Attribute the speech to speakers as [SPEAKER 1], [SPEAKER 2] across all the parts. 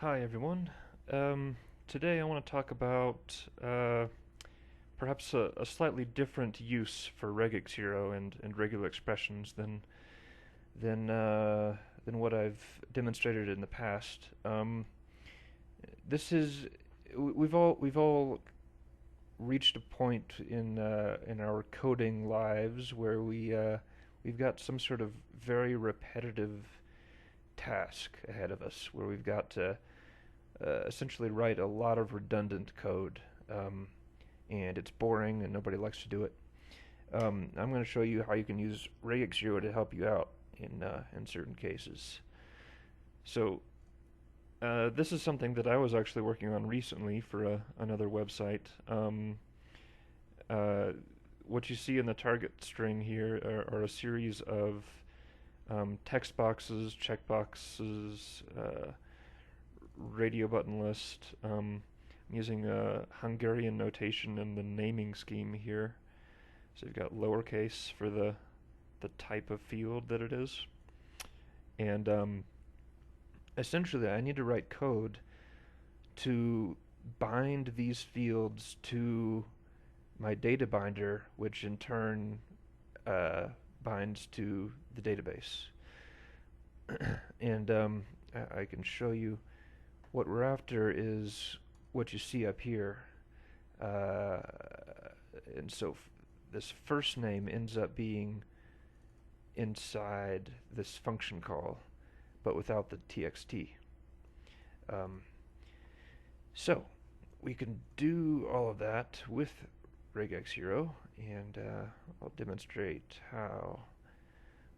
[SPEAKER 1] Hi everyone. Today I want to talk about perhaps a slightly different use for Regex Hero and regular expressions than what I've demonstrated in the past. This is we've all reached a point in our coding lives where we've got some sort of very repetitive task ahead of us where we've got to essentially write a lot of redundant code, and it's boring and nobody likes to do it. I'm going to show you how you can use Regex Zero to help you out in certain cases. So this is something that I was actually working on recently for another website. Uh, what you see in the target string here are a series of text boxes, checkboxes, radio button list. I'm using a Hungarian notation in the naming scheme here. So you've got lowercase for the type of field that it is. And essentially I need to write code to bind these fields to my data binder, which in turn binds to the database. And I can show you what we're after is what you see up here. Uh, and so this first name ends up being inside this function call, but without the txt. Um, so we can do all of that with Regex Hero, and I'll demonstrate how.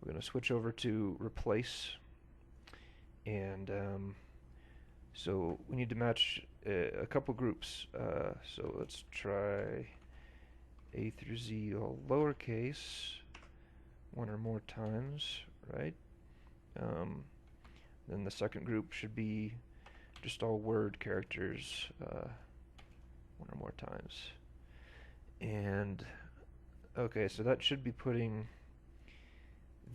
[SPEAKER 1] We're going to switch over to replace, and so we need to match a couple groups. So let's try A through Z all lowercase one or more times, right? Then the second group should be just all word characters one or more times. And okay, so that should be putting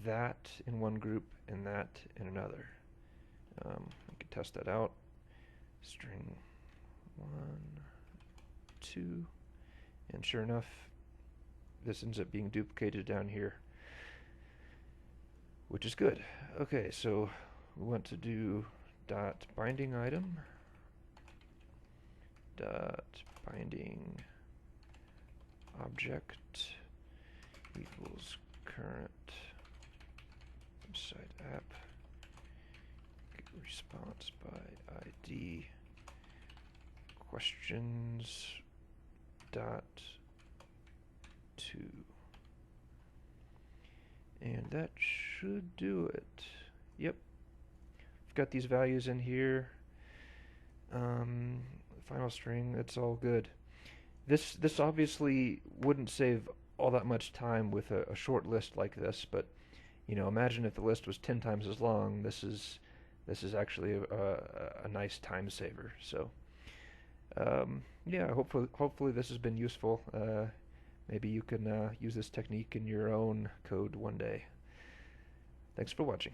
[SPEAKER 1] that in one group and that in another. We can test that out. String 1, 2, and sure enough, this ends up being duplicated down here, which is good. Okay, so we want to do dot binding item, dot binding object equals current website app response by ID questions dot to, and that should do it. Yep, I've got these values in here. Final string, that's all good. This obviously wouldn't save all that much time with a short list like this, but imagine if the list was 10 times as long. This is actually a nice time saver. So yeah, hopefully this has been useful. Maybe you can use this technique in your own code one day. Thanks for watching.